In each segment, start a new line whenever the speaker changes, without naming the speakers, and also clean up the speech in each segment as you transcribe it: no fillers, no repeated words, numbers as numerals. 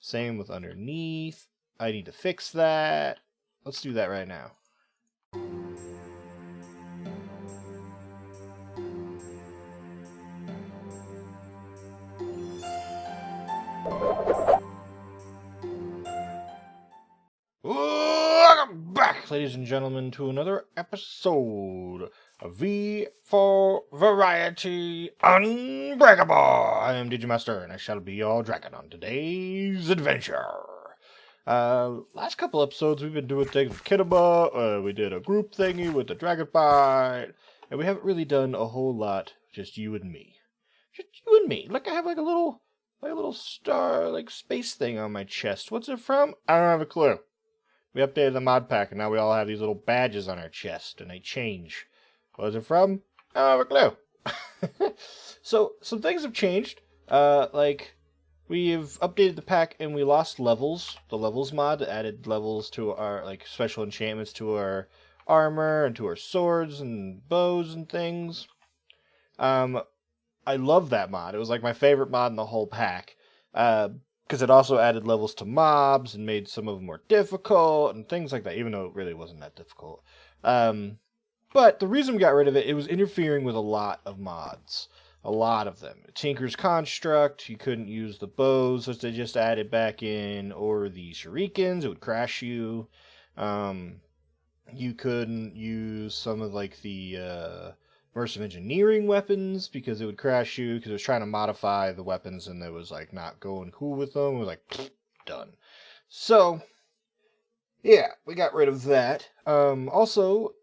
Same with underneath. I need to fix that. Let's do that right now. Welcome back, ladies and gentlemen, to another episode of V4 Variety Unbreakable. I am Digimaster, and I shall be your dragon on today's adventure. Last couple episodes, we've been doing things with Kinema. We did a group thingy with the Dragon Bite, and we haven't really done a whole lot. Just you and me. Just you and me. Look, I have like a little star, like space thing on my chest. What's it from? I don't have a clue. We updated the Modpack, and now we all have these little badges on our chest, and they change. What is it from? I don't have a clue. So, some things have changed. Like, we've updated the pack, and we lost levels. The levels mod added levels to our, like, special enchantments to our armor, and to our swords, and bows, and things. I love that mod. It was, like, my favorite mod in the whole pack. Because it also added levels to mobs and made some of them more difficult and things like that, even though it really wasn't that difficult. But the reason we got rid of it, it was interfering with a lot of mods. A lot of them. Tinker's Construct, you couldn't use the bows that they just added back in, or the shurikens, it would crash you. You couldn't use some of like the immersive engineering weapons because it would crash you because it was trying to modify the weapons and it was like not going cool with them. It was like done. So yeah, we got rid of that. Also,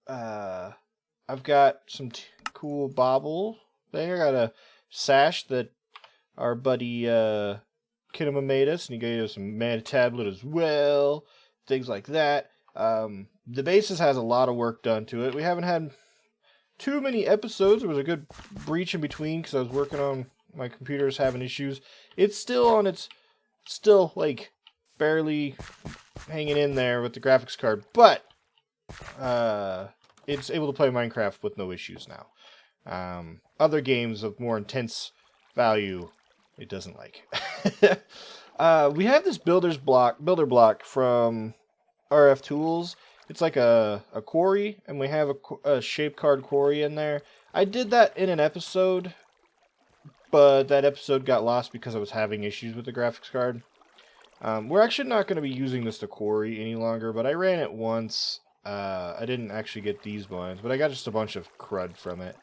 I've got some cool bauble thing. I got a sash that our buddy Kinema made us, and he gave us a mana tablet as well. Things like that. The basis has a lot of work done to it. We haven't had too many episodes. There was a good breach in between because I was working on my computer's having issues. It's still like barely hanging in there with the graphics card, but it's able to play Minecraft with no issues now. Other games of more intense value, it doesn't like. We have this builder block from RF Tools. It's like a quarry, and we have a shape card quarry in there. I did that in an episode, but that episode got lost because I was having issues with the graphics card. We're actually not going to be using this to quarry any longer, but I ran it once. I didn't actually get these ones, but I got just a bunch of crud from it.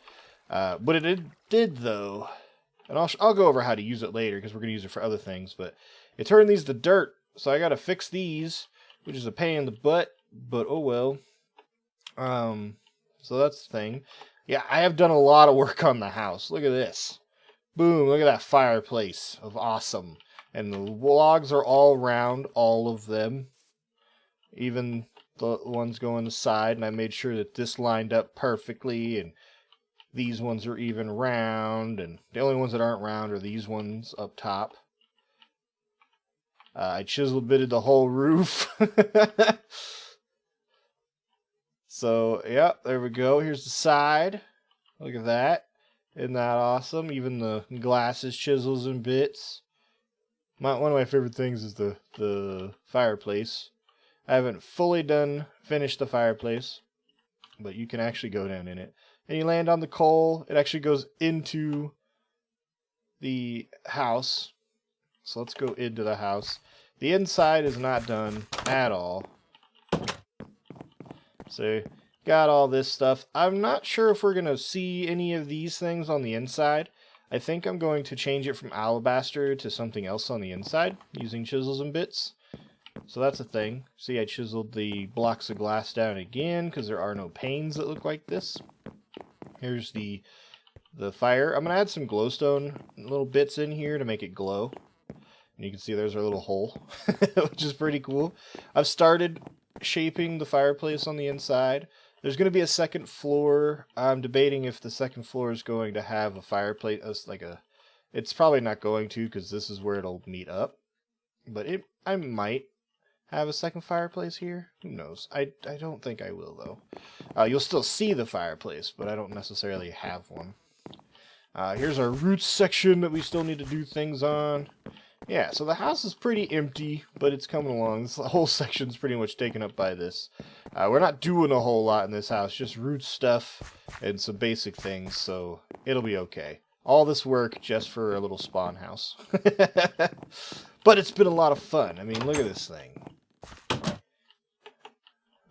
But it did, though, and I'll go over how to use it later, because we're going to use it for other things, but it turned these to dirt, so I got to fix these, which is a pain in the butt. But oh well. So that's the thing. Yeah, I have done a lot of work on the house. Look at this. Boom, look at that fireplace of awesome. And the logs are all round, all of them. Even the ones going the side. And I made sure that this lined up perfectly. And these ones are even round. And the only ones that aren't round are these ones up top. I chiseled bitted the whole roof. So, yeah, there we go. Here's the side. Look at that. Isn't that awesome? Even the glasses, chisels, and bits. One of my favorite things is the fireplace. I haven't fully finished the fireplace, but you can actually go down in it. And you land on the coal. It actually goes into the house. So let's go into the house. The inside is not done at all. So, got all this stuff. I'm not sure if we're going to see any of these things on the inside. I think I'm going to change it from alabaster to something else on the inside, using chisels and bits. So that's a thing. See, I chiseled the blocks of glass down again, because there are no panes that look like this. Here's the fire. I'm going to add some glowstone little bits in here to make it glow. And you can see there's our little hole, which is pretty cool. I've started shaping the fireplace on the inside. There's going to be a second floor. I'm debating if the second floor is going to have a fireplace, it's probably not going to, because this is where it'll meet up. But I might have a second fireplace here. Who knows? I don't think I will, though. You'll still see the fireplace, but I don't necessarily have one. Here's our roots section that we still need to do things on. Yeah, so the house is pretty empty, but it's coming along. This whole section's pretty much taken up by this. We're not doing a whole lot in this house, just root stuff and some basic things, so it'll be okay. All this work just for a little spawn house. But it's been a lot of fun. I mean, look at this thing.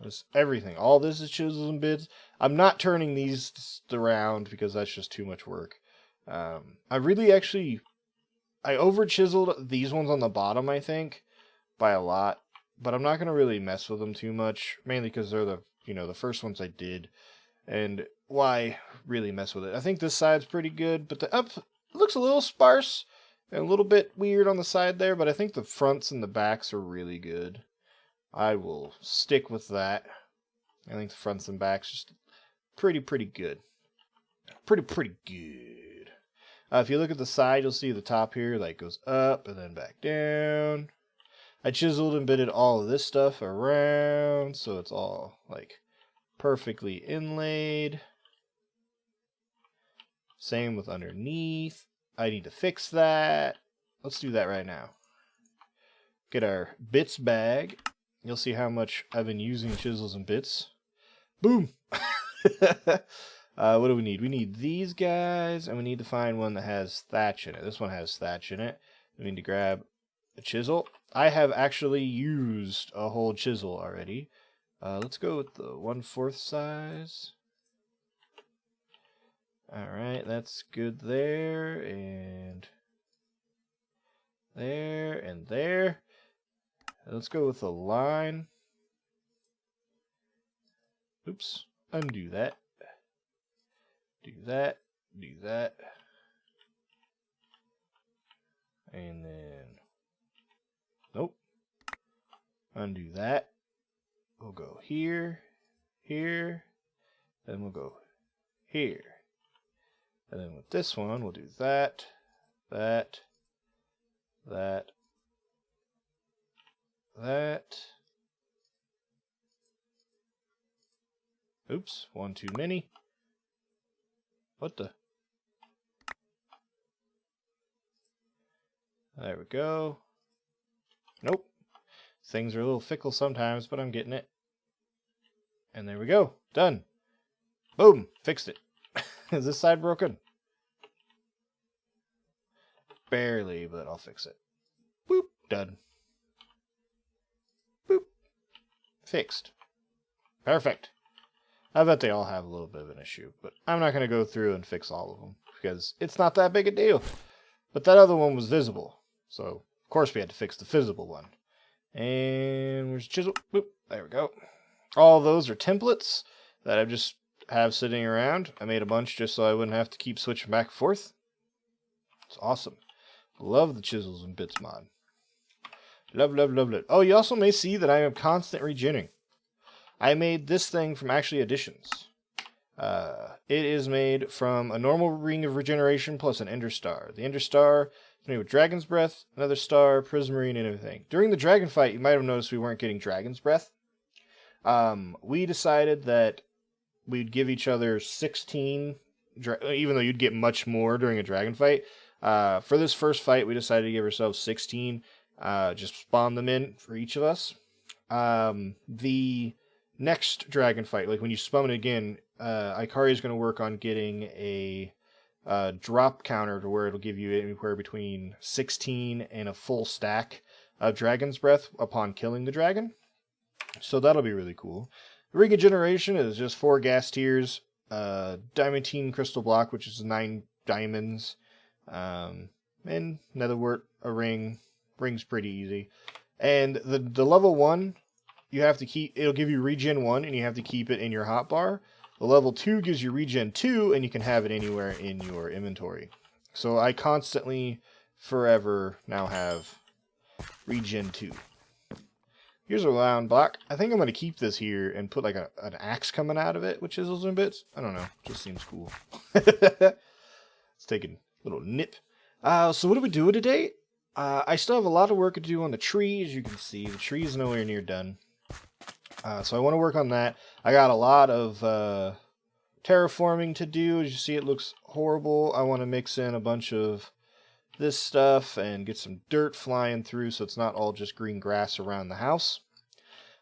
There's everything. All this is chisels and bits. I'm not turning these around because that's just too much work. I really actually... I over-chiseled these ones on the bottom, I think, by a lot. But I'm not going to really mess with them too much, mainly because they're the first ones I did. And why really mess with it? I think this side's pretty good, but the up looks a little sparse and a little bit weird on the side there, but I think the fronts and the backs are really good. I will stick with that. I think the fronts and backs just pretty good. Pretty good. If you look at the side, you'll see the top here, like, goes up and then back down. I chiseled and bitted all of this stuff around, so it's all, like, perfectly inlaid. Same with underneath. I need to fix that. Let's do that right now. Get our bits bag. You'll see how much I've been using chisels and bits. Boom! What do we need? We need these guys, and we need to find one that has thatch in it. This one has thatch in it. We need to grab a chisel. I have actually used a whole chisel already. Let's go with the 1/4 size. Alright, that's good there, and there, and there. Let's go with a line. Oops, undo that. Do that, do that. And then, nope. Undo that. We'll go here, here, then we'll go here. And then with this one, we'll do that, that, that, that. Oops, one too many. What the? There we go. Nope. Things are a little fickle sometimes, but I'm getting it. And there we go. Done. Boom. Fixed it. Is this side broken? Barely, but I'll fix it. Boop. Done. Boop. Fixed. Perfect. I bet they all have a little bit of an issue, but I'm not going to go through and fix all of them because it's not that big a deal. But that other one was visible, so of course we had to fix the visible one. And where's the chisel? Boop, there we go. All those are templates that I just have sitting around. I made a bunch just so I wouldn't have to keep switching back and forth. It's awesome. Love the chisels and bits mod. Love, love, love it. Oh, you also may see that I am constant regenning. I made this thing from actually additions. It is made from a normal ring of regeneration plus an ender star. The ender star is made with dragon's breath, another star, prismarine, and everything. During the dragon fight, you might have noticed we weren't getting dragon's breath. We decided that we'd give each other 16, even though you'd get much more during a dragon fight. For this first fight, we decided to give ourselves 16. Just spawn them in for each of us. The next dragon fight, like when you spawn it again, Ikari is going to work on getting a drop counter to where it'll give you anywhere between 16 and a full stack of dragon's breath upon killing the dragon. So that'll be really cool. Regeneration is just 4 gas tiers, diamantine crystal block, which is 9 diamonds, and netherwort, a ring. Ring's pretty easy. And the level 1, you have to keep, it'll give you regen 1, and you have to keep it in your hotbar. The level 2 gives you regen 2, and you can have it anywhere in your inventory. So I constantly, forever, now have regen 2. Here's a round block. I think I'm going to keep this here and put like an axe coming out of it with chisels and bits. I don't know. Just seems cool. Let's take a little nip. So what are we doing today? I still have a lot of work to do on the tree. As you can see, the tree is nowhere near done. So I want to work on that. I got a lot of terraforming to do. As you see, it looks horrible. I want to mix in a bunch of this stuff and get some dirt flying through so it's not all just green grass around the house.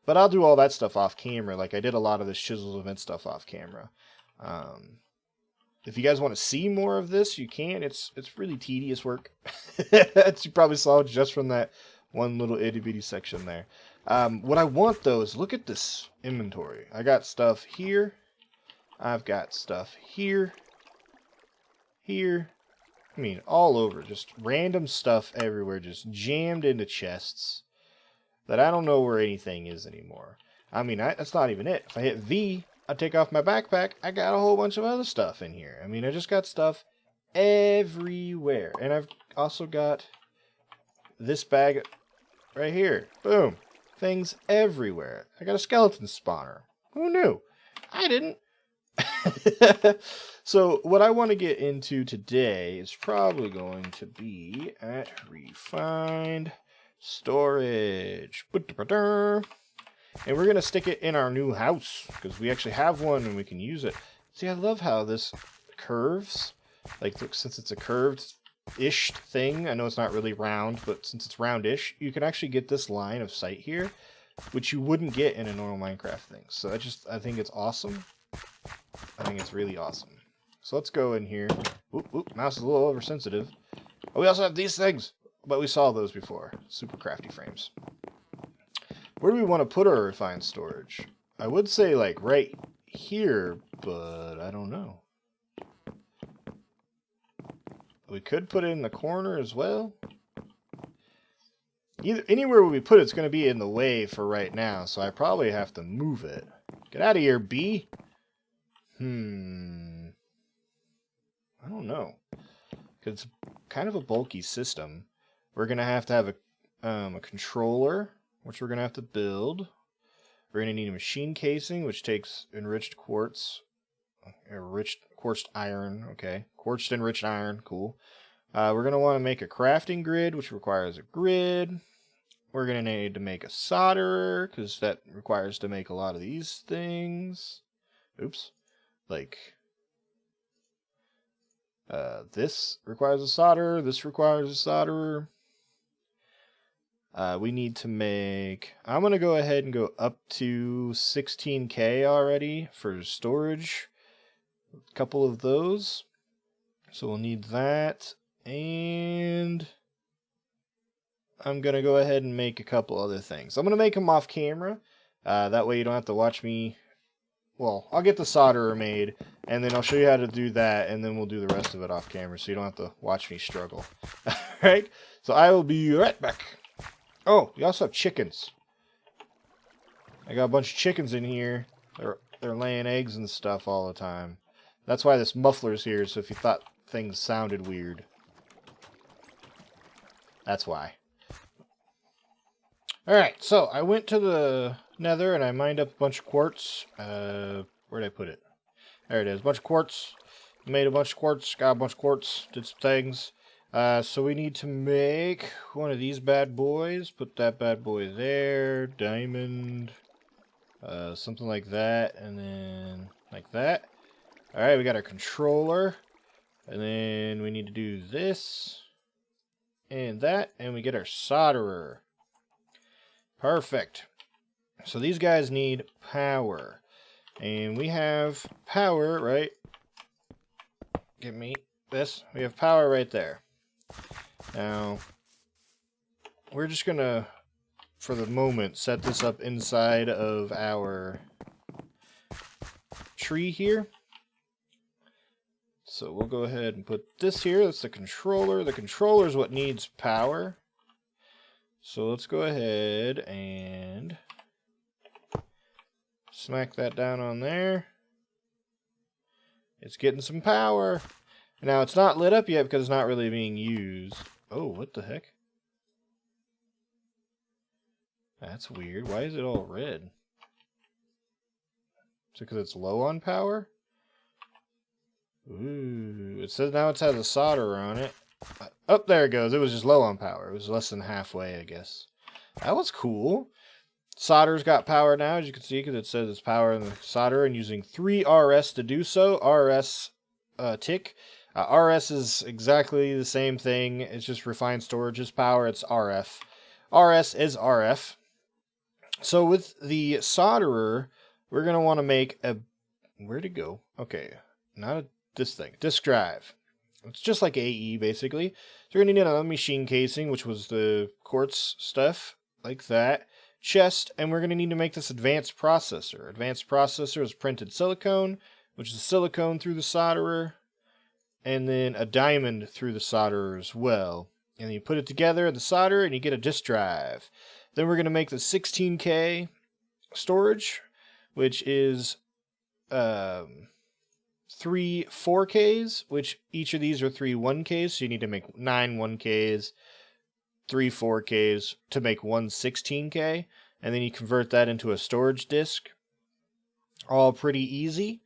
But I'll do all that stuff off camera. Like I did a lot of this Chisel event stuff off camera. If you guys want to see more of this, you can. It's really tedious work. As you probably saw just from that one little itty bitty section there. What I want though is look at this inventory. I got stuff here. I've got stuff here. Here. I mean, all over. Just random stuff everywhere. Just jammed into chests that I don't know where anything is anymore. I mean, that's not even it. If I hit V, I take off my backpack, I got a whole bunch of other stuff in here. I mean, I just got stuff everywhere. And I've also got this bag right here. Boom. Things everywhere. I got a skeleton spawner. Who knew? I didn't. So what I want to get into today is probably going to be at refined storage. And we're going to stick it in our new house because we actually have one and we can use it. See, I love how this curves. Like, since it's a curved-ish thing, I know it's not really round, but since it's roundish, you can actually get this line of sight here, which you wouldn't get in a normal Minecraft thing. So I think it's awesome. I think it's really awesome. So let's go in here. Oop, mouse is a little oversensitive. Oh, we also have these things, but we saw those before. Super crafty frames. Where do we want to put our refined storage? I would say like right here, but I don't know. We could put it in the corner as well. Anywhere we put it's going to be in the way for right now, so I probably have to move it. Get out of here, B. I don't know. Because it's kind of a bulky system. We're going to have a controller, which we're going to have to build. We're going to need a machine casing, which takes enriched quartz. Quartz iron, okay. Quartz enriched iron, cool. We're going to want to make a crafting grid, which requires a grid. We're going to need to make a solderer, because that requires to make a lot of these things. Oops. Like, this requires a solderer, this requires a solderer. We need to make... I'm going to go ahead and go up to 16K already for storage. A couple of those. So we'll need that. And I'm going to go ahead and make a couple other things. I'm going to make them off camera. That way you don't have to watch me. Well, I'll get the solderer made, and then I'll show you how to do that, and then we'll do the rest of it off camera, so you don't have to watch me struggle. Alright? So I will be right back. Oh, we also have chickens. I got a bunch of chickens in here. They're laying eggs and stuff all the time. That's why this muffler's here, so if you thought things sounded weird. That's why. Alright, so I went to the nether and I mined up a bunch of quartz. Where'd I put it? There it is. A bunch of quartz. Made a bunch of quartz. Got a bunch of quartz. Did some things. So we need to make one of these bad boys. Put that bad boy there. Diamond. Something like that. And then like that. Alright, we got our controller. And then we need to do this. And that. And we get our solderer. Perfect. So these guys need power. And we have power, right? Give me this. We have power right there. Now, we're just going to, for the moment, set this up inside of our tree here. So we'll go ahead and put this here. That's the controller. The controller is what needs power. So let's go ahead and smack that down on there. It's getting some power. Now it's not lit up yet because it's not really being used. Oh, what the heck? That's weird. Why is it all red? Is it because it's low on power? Ooh, it says now it has a solderer on it. Oh, there it goes. It was just low on power. It was less than halfway, I guess. That was cool. Solder's got power now, as you can see, because it says it's power in the solderer and using 3 RS to do so. RS tick. RS is exactly the same thing. It's just refined storage's power. It's RF. RS is RF. So with the solderer, we're going to want to make a... Where'd it go? Okay, not this thing. Disk drive. It's just like AE, basically. So we're going to need another machine casing, which was the quartz stuff, like that. Chest, and we're going to need to make this advanced processor. Advanced processor is printed silicone, which is silicone through the solderer, and then a diamond through the solderer as well. And then you put it together in the solder, and you get a disk drive. Then we're going to make the 16K storage, which is 3 4Ks, which each of these are 3 1Ks, so you need to make 9 1Ks, 3 4Ks to make 1 16K, and then you convert that into a storage disk. All pretty easy.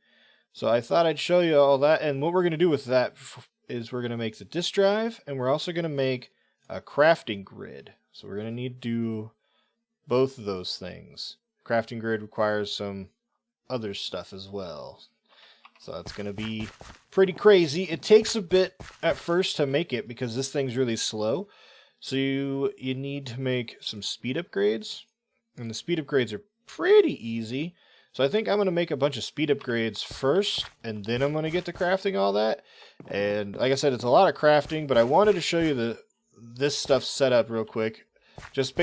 So I thought I'd show you all that, and what we're going to do with that is we're going to make the disk drive, and we're also going to make a crafting grid. So we're going to need to do both of those things. Crafting grid requires some other stuff as well. So it's going to be pretty crazy. It takes a bit at first to make it because this thing's really slow. So you need to make some speed upgrades. And the speed upgrades are pretty easy. So I think I'm going to make a bunch of speed upgrades first, and then I'm going to get to crafting all that. And like I said, it's a lot of crafting, but I wanted to show you this stuff set up real quick. Just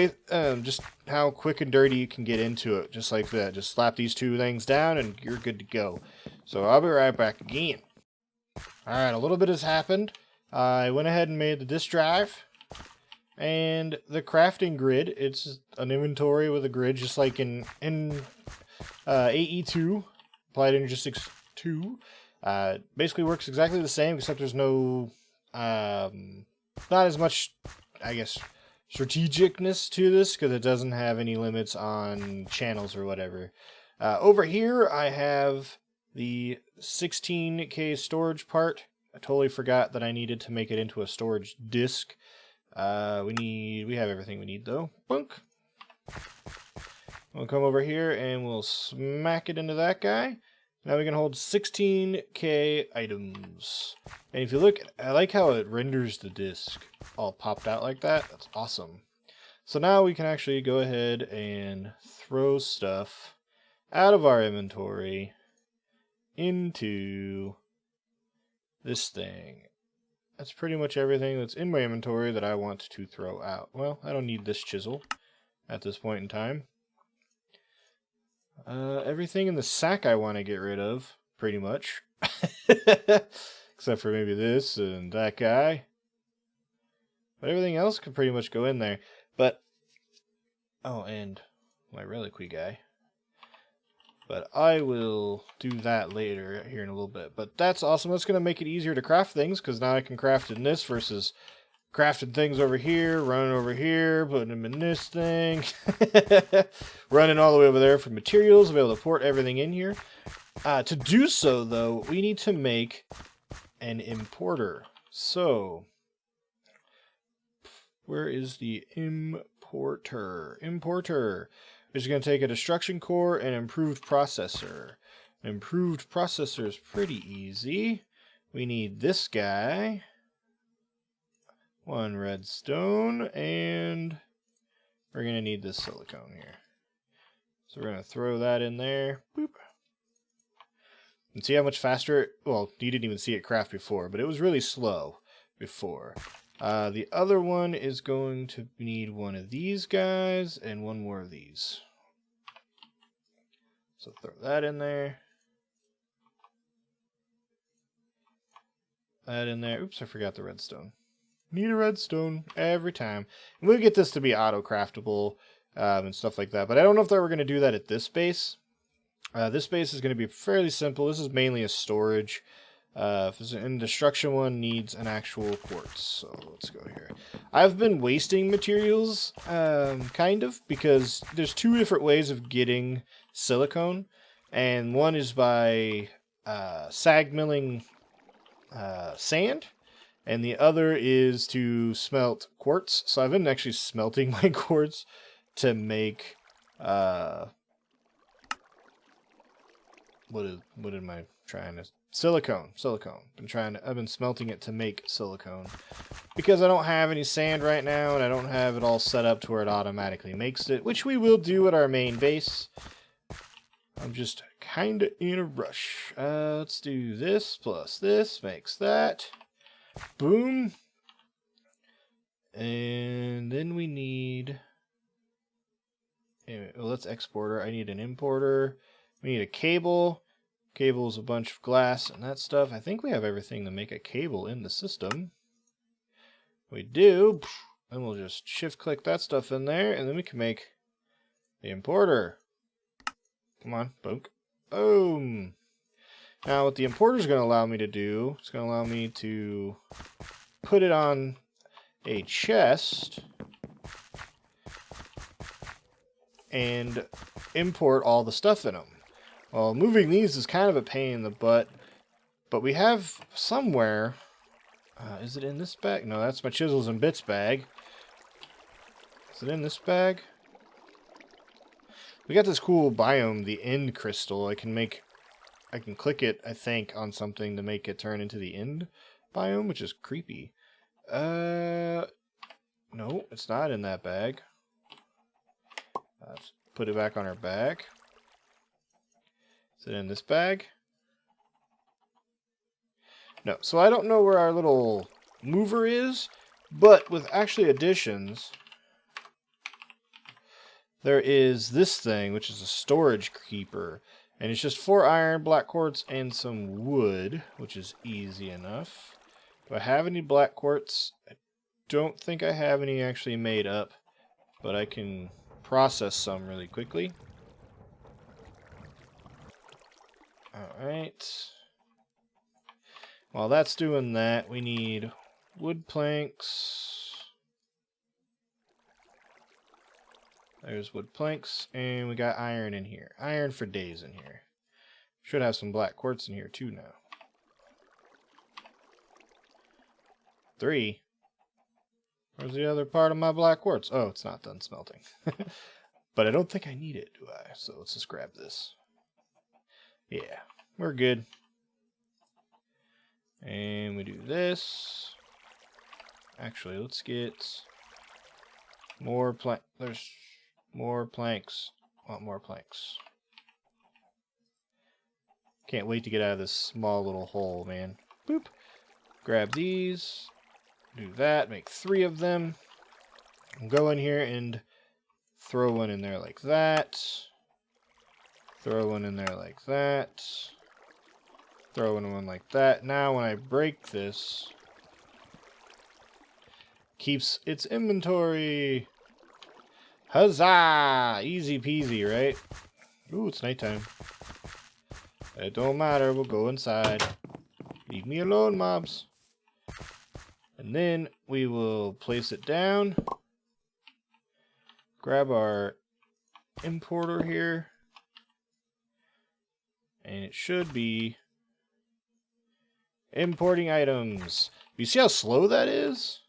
how quick and dirty you can get into it, just like that. Just slap these 2 things down, and you're good to go. So I'll be right back again. Alright, a little bit has happened. I went ahead and made the disk drive. And the crafting grid, it's an inventory with a grid, just like in AE2, Applied Energistics 2. Basically works exactly the same, except there's no, not as much, I guess, strategicness to this, because it doesn't have any limits on channels or whatever. Over here, I have the 16K storage part. I totally forgot that I needed to make it into a storage disk. We have everything we need though. Bunk. We'll come over here and we'll smack it into that guy. Now we can hold 16K items. And if you look, I like how it renders the disk all popped out like that. That's awesome. So now we can actually go ahead and throw stuff out of our inventory into this thing. That's pretty much everything that's in my inventory that I want to throw out. Well, I don't need this chisel at this point in time. Everything in the sack I want to get rid of, pretty much. Except for maybe this and that guy. But everything else could pretty much go in there. But, oh, and my reliquary guy. But I will do that later here in a little bit. But that's awesome. That's going to make it easier to craft things, because now I can craft in this versus crafting things over here, running over here, putting them in this thing. Running all the way over there for materials. I'll be able to port everything in here. To do so, though, we need to make an importer. So, where is the importer? Importer. We're just going to take a destruction core and improved processor. An improved processor is pretty easy. We need this guy. 1 redstone. And we're going to need this silicone here. So we're going to throw that in there. Boop. And see how much faster well, you didn't even see it craft before, but it was really slow before. The other one is going to need one of these guys and one more of these. So throw that in there. That in there. Oops, I forgot the redstone. Need a redstone every time. And we'll get this to be auto-craftable and stuff like that. But I don't know if we're going to do that at this base. This base is going to be fairly simple. This is mainly a storage. And destruction one needs an actual quartz. So let's go here. I've been wasting materials, kind of, because there's 2 different ways of getting silicone. And one is by sag milling sand. And the other is to smelt quartz. So I've been actually smelting my quartz to make what am I trying to Silicone. I've been smelting it to make silicone. Because I don't have any sand right now, and I don't have it all set up to where it automatically makes it, which we will do at our main base. I'm just kind of in a rush. Let's do this plus this makes that. Boom. And then we need... Anyway, well, let's exporter. I need an importer. We need a cable. Cable is a bunch of glass and that stuff. I think we have everything to make a cable in the system. We do. Then we'll just shift-click that stuff in there, and then we can make the importer. Come on, boom. Now, what the importer is going to allow me to do, it's going to allow me to put it on a chest and import all the stuff in them. Well, moving these is kind of a pain in the butt, but we have somewhere... is it in this bag? No, that's my chisels and bits bag. Is it in this bag? We got this cool biome, the end crystal. I can click it, I think, on something to make it turn into the end biome, which is creepy. No, it's not in that bag. Let's put it back on our bag. Is it in this bag? No, so I don't know where our little mover is, but with actually additions, there is this thing, which is a storage keeper. And it's just 4 iron, black quartz, and some wood, which is easy enough. Do I have any black quartz? I don't think I have any actually made up, but I can process some really quickly. Alright. While that's doing that, we need wood planks. There's wood planks, and we got iron in here. Iron for days in here. Should have some black quartz in here too now. 3. Where's the other part of my black quartz? Oh, it's not done smelting. But I don't think I need it, do I? So let's just grab this. Yeah, we're good. And we do this. Actually, let's get more there's more planks. Want more planks. Can't wait to get out of this small little hole, man. Boop. Grab these. Do that. Make 3 of them. Go in here and throw one in there like that. Throw one in there like that. Throw in one like that. Now when I break this, keeps its inventory. Huzzah! Easy peasy, right? Ooh, it's nighttime. It don't matter, we'll go inside. Leave me alone, mobs. And then we will place it down. Grab our importer here. And it should be importing items. You see how slow that is?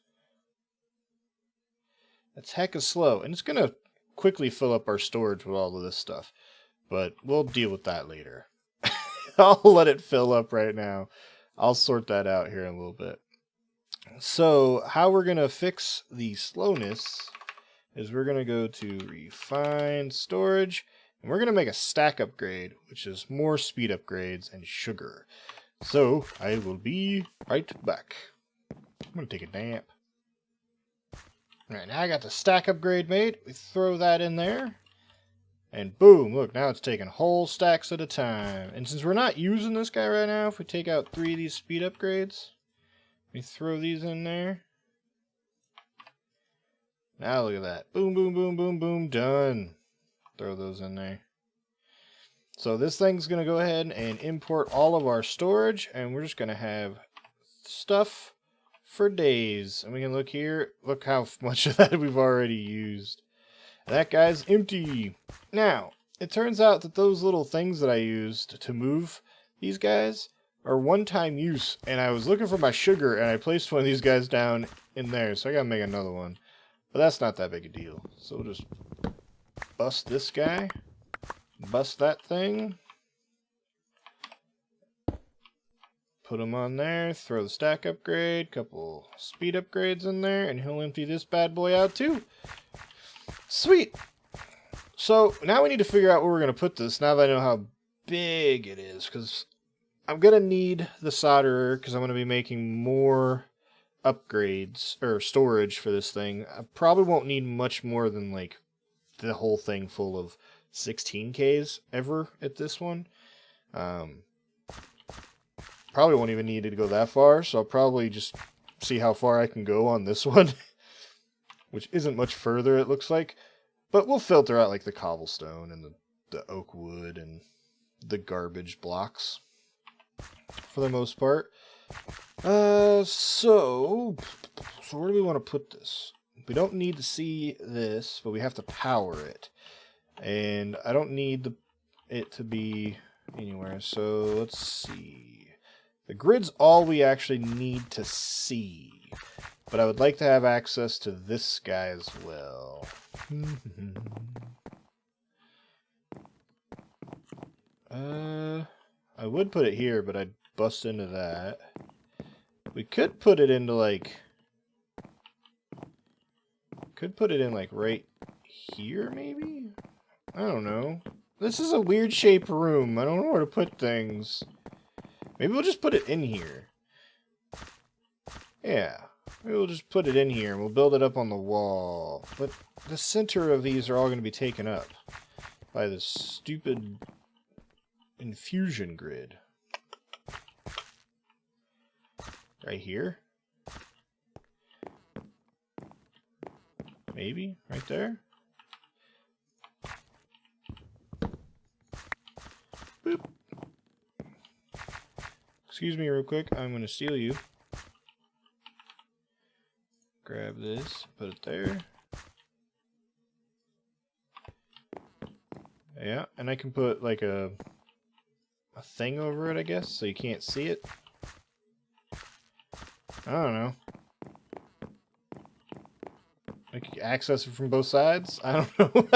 That's hecka slow. And it's going to quickly fill up our storage with all of this stuff. But we'll deal with that later. I'll let it fill up right now. I'll sort that out here in a little bit. So how we're going to fix the slowness is we're going to go to refine storage. And we're going to make a stack upgrade, which is more speed upgrades and sugar. So I will be right back. I'm going to take a nap. Alright, now I got the stack upgrade made. We throw that in there. And boom, look, now it's taking whole stacks at a time. And since we're not using this guy right now, if we take out 3 of these speed upgrades, we throw these in there. Now look at that. Boom, boom, boom, boom, boom, done. Throw those in there. So this thing's going to go ahead and import all of our storage, and we're just going to have stuff for days. And we can look here. Look how much of that we've already used. And that guy's empty. Now, it turns out that those little things that I used to move these guys are one-time use. And I was looking for my sugar, and I placed one of these guys down in there. So I got to make another one. But that's not that big a deal. So we'll just bust this guy. Bust that thing. Put them on there, throw the stack upgrade, couple speed upgrades in there, and he'll empty this bad boy out too. Sweet! So, now we need to figure out where we're going to put this, now that I know how big it is, because I'm going to need the solderer, because I'm going to be making more upgrades, or storage for this thing. I probably won't need much more than, like, the whole thing full of 16Ks ever at this one. Probably won't even need it to go that far, so I'll probably just see how far I can go on this one. Which isn't much further, it looks like. But we'll filter out like the cobblestone and the oak wood and the garbage blocks for the most part. So where do we want to put this? We don't need to see this, but we have to power it. And I don't need it to be anywhere, so let's see. The grid's all we actually need to see. But I would like to have access to this guy as well. I would put it here, but I'd bust into that. We could put it into like... Could put it in like right here, maybe? I don't know. This is a weird shaped room. I don't know where to put things. Maybe we'll just put it in here. Yeah. Maybe we'll just put it in here and we'll build it up on the wall. But the center of these are all going to be taken up by this stupid infusion grid. Right here? Maybe? Right there? Boop. Excuse me real quick, I'm going to steal you. Grab this, put it there. Yeah, and I can put like a thing over it, I guess, so you can't see it. I don't know. I can access it from both sides? I don't know.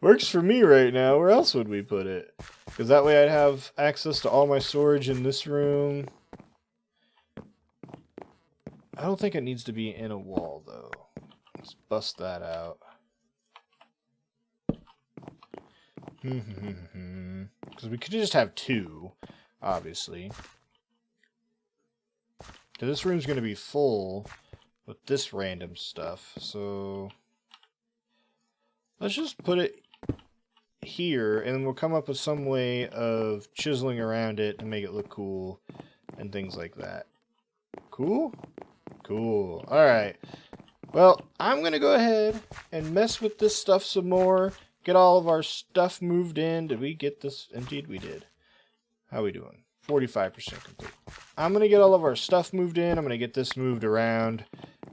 Works for me right now. Where else would we put it? Because that way I'd have access to all my storage in this room. I don't think it needs to be in a wall, though. Let's bust that out. Because we could just have two, obviously. Because this room's going to be full with this random stuff, so... Let's just put it here, and we'll come up with some way of chiseling around it to make it look cool, and things like that. Cool? Cool. Alright. Well, I'm going to go ahead and mess with this stuff some more, get all of our stuff moved in. Did we get this? Indeed we did. How we doing? 45% complete. I'm going to get all of our stuff moved in. I'm going to get this moved around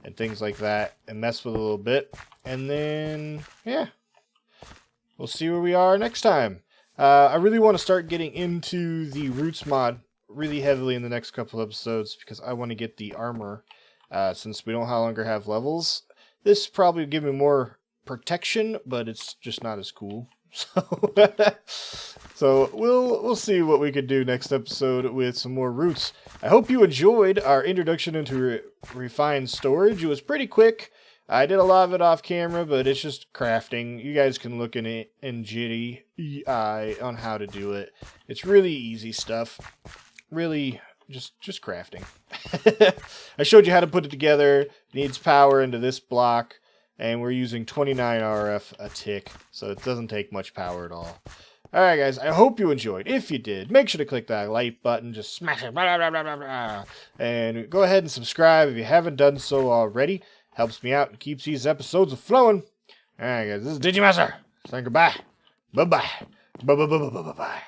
and things like that and mess with it a little bit. And then, yeah, we'll see where we are next time. I really want to start getting into the Roots mod really heavily in the next couple episodes because I want to get the armor since we don't no longer have levels. This probably will give me more protection, but it's just not as cool. So we'll see what we could do next episode with some more Roots. I hope you enjoyed our introduction into refined storage. It was pretty quick. I did a lot of it off camera, but it's just crafting. You guys can look in it in GDI on how to do it. It's really easy stuff. Really just crafting. I showed you how to put it together. It needs power into this block. And we're using 29 RF a tick, so it doesn't take much power at all. Alright guys, I hope you enjoyed. If you did, make sure to click that like button, just smash it, blah, blah, blah, blah, blah. And go ahead and subscribe if you haven't done so already. Helps me out and keeps these episodes flowing. Alright guys, this is Digimaster. Saying goodbye. Bye-bye. Bye-bye-bye-bye-bye-bye.